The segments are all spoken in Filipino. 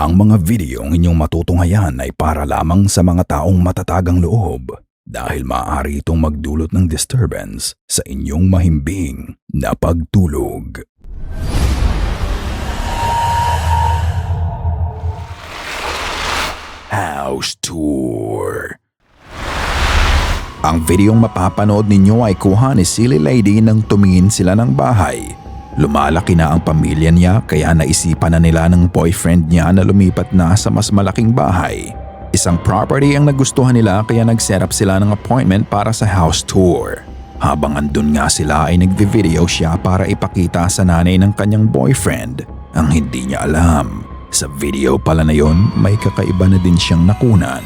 Ang mga videong inyong matutunghayan ay para lamang sa mga taong matatagang loob dahil maaari itong magdulot ng disturbance sa inyong mahimbing na pagtulog. House Tour. Ang videong mapapanood ninyo ay kuha ni Silly Lady nang tumingin sila ng bahay. Lumalaki na ang pamilya niya kaya naisipan na nila ng boyfriend niya na lumipat na sa mas malaking bahay. Isang property ang nagustuhan nila kaya nag-set up sila ng appointment para sa house tour. Habang andun nga sila ay nagvi-video siya para ipakita sa nanay ng kanyang boyfriend ang hindi niya alam. Sa video pala na yon, may kakaiba na din siyang nakunan.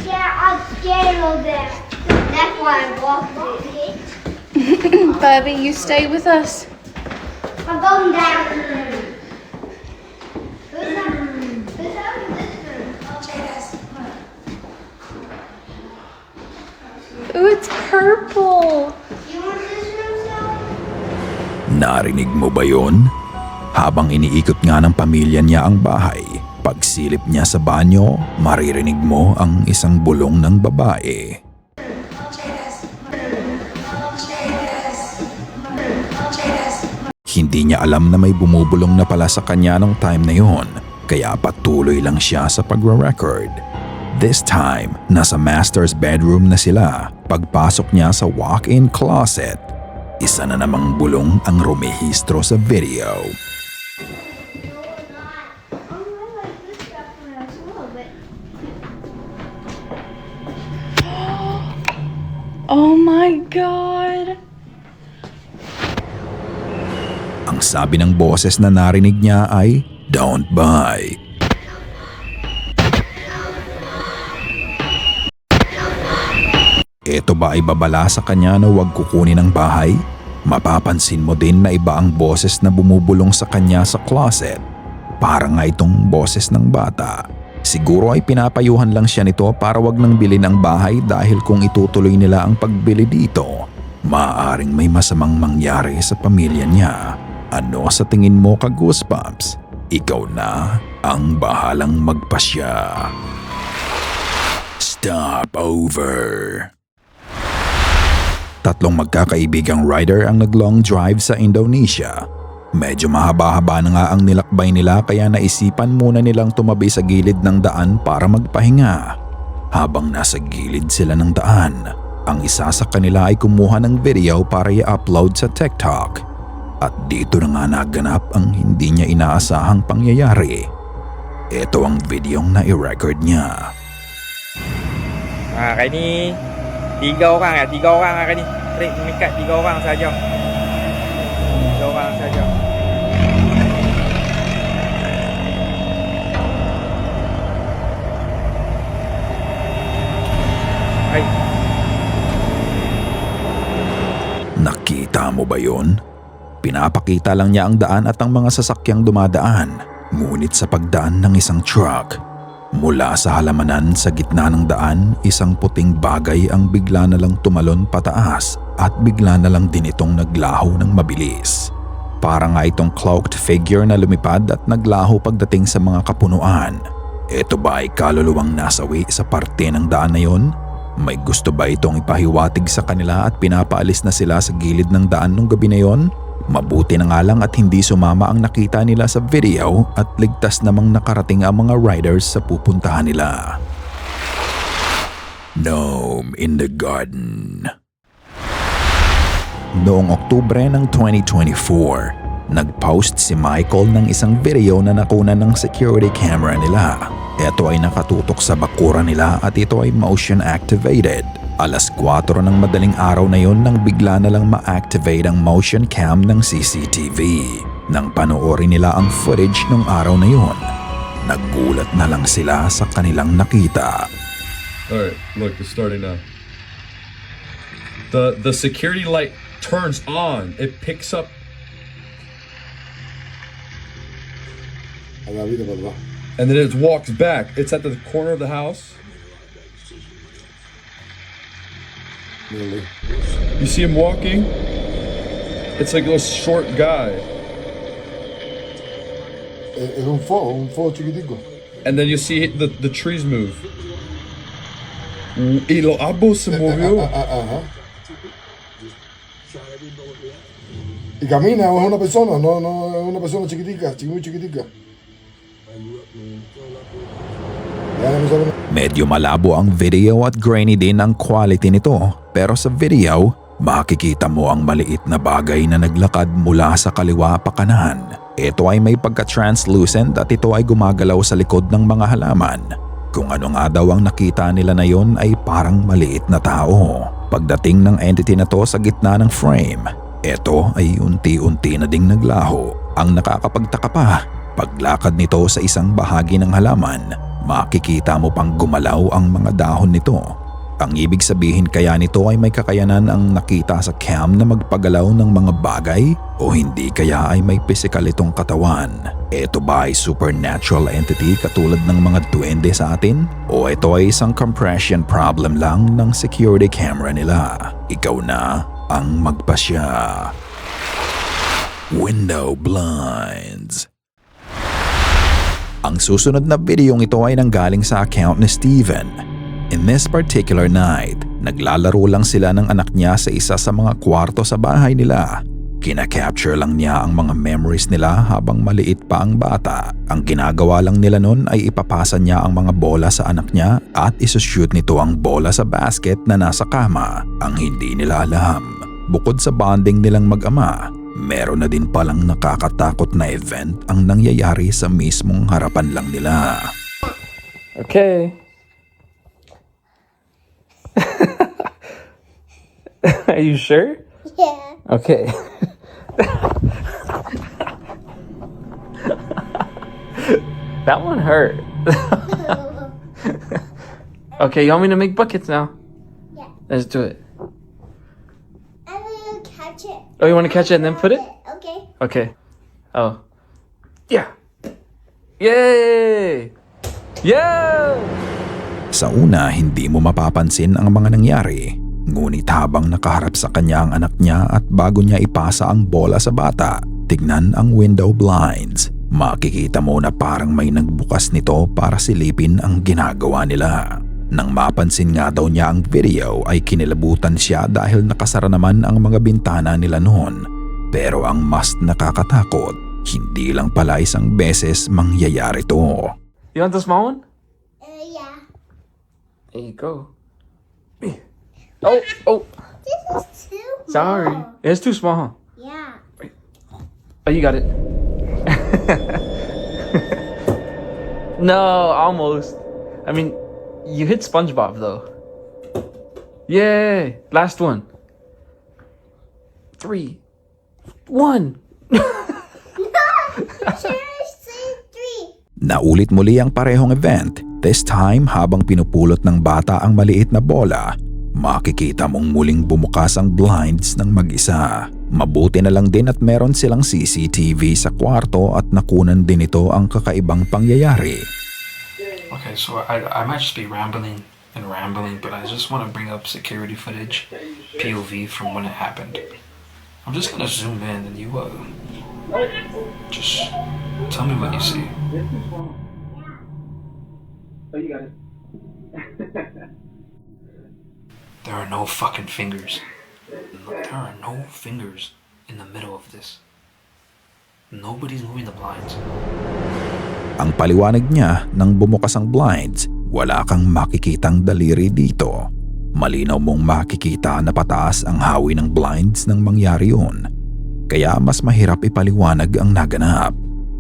Yeah, I'm scared of that. That's why I walked it. Bubby, you stay with us. I'm going down. Who's that? Who's that in this room? Ooh, it's purple. You want this room, Sal? Narinig mo ba yon? Habang iniikot nga ng pamilya niya ang bahay, pagsilip niya sa banyo, maririnig mo ang isang bulong ng babae. Hindi niya alam na may bumubulong na pala sa kanya nung time na yon, kaya patuloy lang siya sa pagre-record. This time, nasa master's bedroom na sila. Pagpasok niya sa walk-in closet, isa na namang bulong ang rumehistro sa video. Oh my God. Ang sabi ng boses na narinig niya ay, "Don't buy." Ito ba ay babala sa kanya na huwag kukunin ang bahay? Mapapansin mo din na iba ang boses na bumubulong sa kanya sa closet. Parang nga itong boses ng bata. Siguro ay pinapayuhan lang siya nito para wag nang bilhin ang bahay dahil kung itutuloy nila ang pagbili dito, maaaring may masamang mangyari sa pamilya niya. Ano sa tingin mo ka, Goosebumps? Ikaw na ang bahalang magpasya. Stop over. Tatlong magkakaibigang rider ang nag-long drive sa Indonesia. Medyo mahaba-haba na nga ang nilakbay nila kaya naisipan muna nilang tumabi sa gilid ng daan para magpahinga. Habang nasa gilid sila ng daan, ang isa sa kanila ay kumuha ng video para i-upload sa TikTok. At dito na nga naganap ang hindi niya inaasahang pangyayari. Ito ang videong na-i-record niya. Cái ni 3 orang ya, 3 orang lah ni. Trik mengikat 3 orang saja. 3 orang saja. Hai. Nakita mo ba yon? Pinapakita lang niya ang daan at ang mga sasakyang dumadaan. Ngunit sa pagdaan ng isang truck, mula sa halamanan sa gitna ng daan, isang puting bagay ang bigla na lang tumalon pataas at bigla na lang din itong naglaho ng mabilis. Parang nga itong cloaked figure na lumipad at naglaho pagdating sa mga kapunuan. Ito ba ay kaluluwang nasawi sa parte ng daan na yon? May gusto ba itong ipahiwatig sa kanila at pinapaalis na sila sa gilid ng daan nung gabi na yon? Mabuti na nga lang at hindi sumama ang nakita nila sa video at ligtas namang nakarating ang mga riders sa pupuntahan nila. Gnome in the Garden. Noong Oktubre ng 2024, nag-post si Michael ng isang video na nakunan ng security camera nila. Ito ay nakatutok sa bakuran nila at ito ay motion activated. Alas 4 ng madaling araw na yon nang bigla na lang ma-activate ang motion cam ng CCTV. Nang panoorin nila ang footage ng araw na yon, nagulat na lang sila sa kanilang nakita. Alright, look, it's starting now. The security light turns on. It picks up. And then it walks back. It's at the corner of the house. You see him walking? It's like a short guy. Era un fo chiquitico. And then you see the trees move. Y los árboles se movió. Ajá. Y camina, o es una persona, no es una persona chiquitica, muy chiquitica. Medyo malabo ang video at grainy din ang quality nito, pero sa video, makikita mo ang maliit na bagay na naglakad mula sa kaliwa pa kanan. Ito ay may pagka-translucent at ito ay gumagalaw sa likod ng mga halaman. Kung ano nga daw ang nakita nila na yon ay parang maliit na tao. Pagdating ng entity na to sa gitna ng frame, ito ay unti-unti na ding naglaho. Ang nakakapagtaka pa, paglakad nito sa isang bahagi ng halaman, makikita mo pang gumalaw ang mga dahon nito. Ang ibig sabihin kaya nito ay may kakayanan ang nakita sa cam na magpagalaw ng mga bagay o hindi kaya ay may physical itong katawan. Ito ba ay supernatural entity katulad ng mga duwende sa atin? O ito ay isang compression problem lang ng security camera nila? Ikaw na ang magpasya. Window blinds. Ang susunod na videong ito ay nanggaling sa account ni Steven. In this particular night, naglalaro lang sila ng anak niya sa isa sa mga kwarto sa bahay nila. Kina-capture lang niya ang mga memories nila habang maliit pa ang bata. Ang ginagawa lang nila nun ay ipapasa niya ang mga bola sa anak niya at isushoot nito ang bola sa basket na nasa kama. Ang hindi nila alam, bukod sa bonding nilang mag-ama, meron na din palang nakakatakot na event ang nangyayari sa mismong harapan lang nila. Okay. Are you sure? Yeah. Okay. That one hurt. Okay, you want me to make buckets now? Yeah. Let's do it. I'm gonna catch it. Oh, you want to catch it and then put it? Okay. Okay. Oh. Yeah. Yay! Yeah! Sa una, hindi mo mapapansin ang mga nangyari. Ngunit habang nakaharap sa kanya ang anak niya at bago niya ipasa ang bola sa bata, tignan ang window blinds. Makikita mo na parang may nagbukas nito para silipin ang ginagawa nila. Nang mapansin nga daw niya ang video ay kinilabutan siya dahil nakasara naman ang mga bintana nila noon. Pero ang mas nakakatakot, hindi lang pala isang beses mangyayari to. You want the small one? Yeah. There you go. Oh. This is too small. Sorry. It's too small, huh? Yeah. Oh, you got it. No, almost. I mean, you hit SpongeBob though. Yay! Last one. 3, 1. Seriously, 3. Naulit muli ang parehong event. This time, habang pinupulot ng bata ang maliit na bola, makikita mong muling bumukas ang blinds ng mag-isa. Mabuti na lang din at meron silang CCTV sa kwarto at nakunan din ito ang kakaibang pangyayari. Okay, so I might just be rambling, but I just want to bring up security footage, POV from when it happened. I'm just gonna zoom in and you just tell me what you see. Oh, you got it. There are no fucking fingers. There are no fingers in the middle of this. Nobody's moving the blinds. Ang paliwanag niya nang bumukas ang blinds, wala kang makikitang daliri dito. Malinaw mong makikita na pataas ang hawi ng blinds nang mangyari yun. Kaya mas mahirap ipaliwanag ang naganap.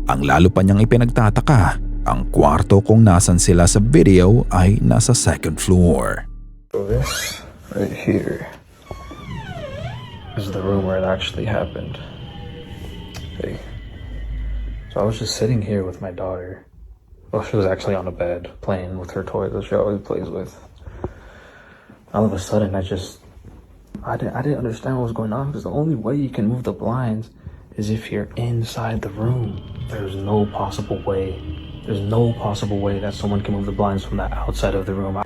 Ang lalo pa niyang ipinagtataka, ang kwarto kung nasan sila sa video ay nasa second floor. So this right here is the room where it actually happened. Okay. So I was just sitting here with my daughter. Well, she was actually on a bed playing with her toys that she always plays with. All of a sudden, I didn't understand what was going on because the only way you can move the blinds is if you're inside the room. There's no possible way that someone can move the blinds from the outside of the room.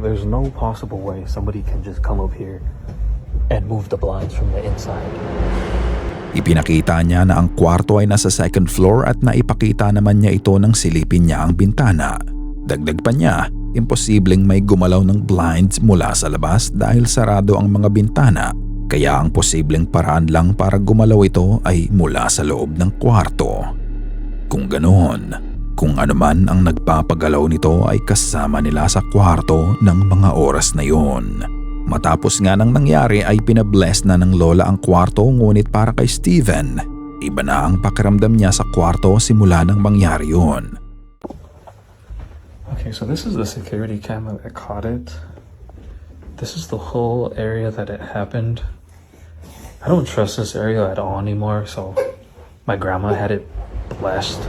There's no possible way somebody can just come up here and move the blinds from the inside. Ipinakita niya na ang kwarto ay nasa second floor at naipakita naman niya ito nang silipin niya ang bintana. Dagdag pa niya, imposibleng may gumalaw ng blinds mula sa labas dahil sarado ang mga bintana, kaya ang posibleng paraan lang para gumalaw ito ay mula sa loob ng kwarto. Kung ganoon, kung anuman ang nagpapagalaw nito ay kasama nila sa kwarto ng mga oras na yon. Matapos nga nang nangyari ay pinabless na ng lola ang kwarto, ngunit para kay Steven, iba na ang pakiramdam niya sa kwarto simula nang mangyari yun. Okay, so this is the security camera that caught it. This is the whole area that it happened. I don't trust this area at all anymore, so my grandma had it blessed.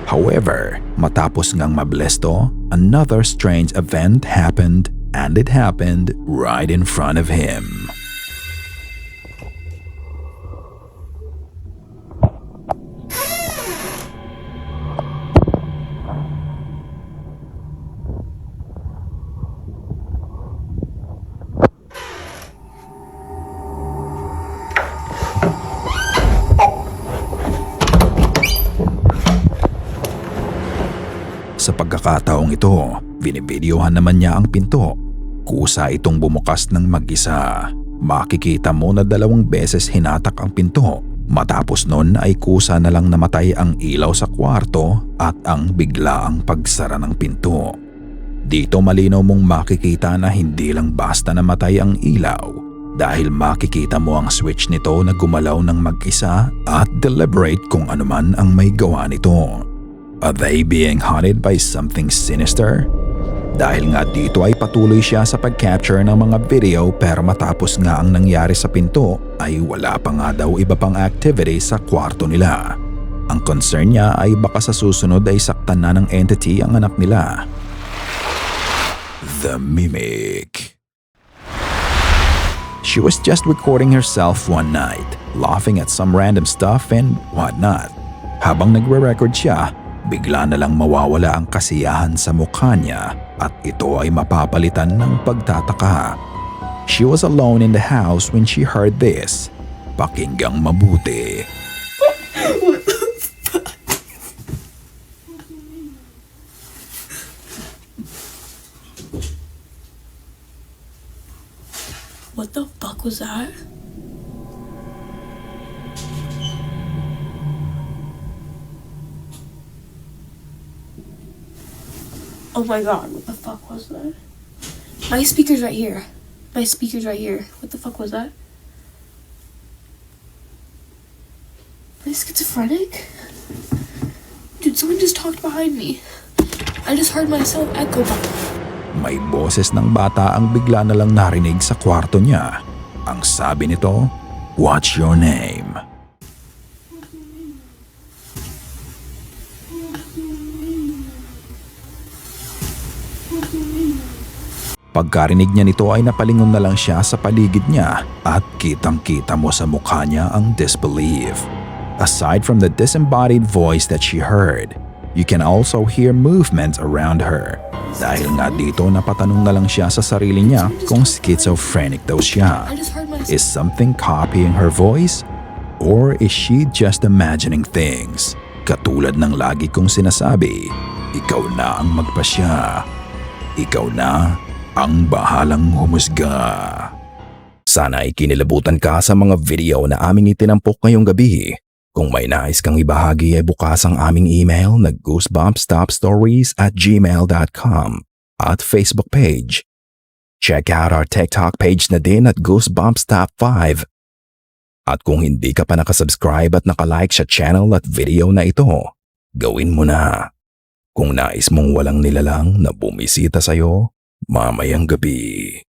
However, matapos ngang mabless to, another strange event happened, and it happened right in front of him. Sa pagkakataong ito, binibidyohan naman niya ang pinto. Kusa itong bumukas ng mag-isa. Makikita mo na 2 beses hinatak ang pinto. Matapos nun ay kusa na lang namatay ang ilaw sa kwarto at ang biglaang pagsara ng pinto. Dito malinaw mong makikita na hindi lang basta namatay ang ilaw, dahil makikita mo ang switch nito na gumalaw ng mag-isa at deliberate kung anuman ang may gawa nito. Are they being haunted by something sinister? Dahil nga dito ay patuloy siya sa pag-capture ng mga video, pero matapos nga ang nangyari sa pinto ay wala pa nga daw iba pang activity sa kwarto nila. Ang concern niya ay baka sa susunod ay saktan na ng entity ang anak nila. The Mimic. She was just recording herself one night, laughing at some random stuff and whatnot. Habang nagre-record siya, bigla na lang mawawala ang kasiyahan sa mukha niya at ito ay mapapalitan ng pagtataka. She was alone in the house when she heard this. Pakinggang mabuti. What the fuck was that? Oh my god, what the fuck was that? My speaker's right here. My speaker's right here. What the fuck was that? Am I schizophrenic? Dude, someone just talked behind me. I just heard myself echo back. May boses ng bata ang bigla na lang narinig sa kwarto niya. Ang sabi nito, "What's your name?" Pagkarinig niya nito ay napalingon na lang siya sa paligid niya at kitang-kita mo sa mukha niya ang disbelief. Aside from the disembodied voice that she heard, you can also hear movements around her. Dahil nga dito napatanong na lang siya sa sarili niya kung schizophrenic daw siya. Is something copying her voice? Or is she just imagining things? Katulad ng lagi kong sinasabi, ikaw na ang magpasya. Ikaw na ang bahalang humusga. Sana ay kinilabutan ka sa mga video na aming itinampok ngayong gabi. Kung may nais kang ibahagi ay bukas ang aming email na goosebumpstopstories@gmail.com at Facebook page. Check out our TikTok page na din at goosebumpstop5. At kung hindi ka pa nakasubscribe at nakalike sa channel at video na ito, gawin mo na. Kung nais mong walang nilalang na bumisita sa'yo mamayang gabi.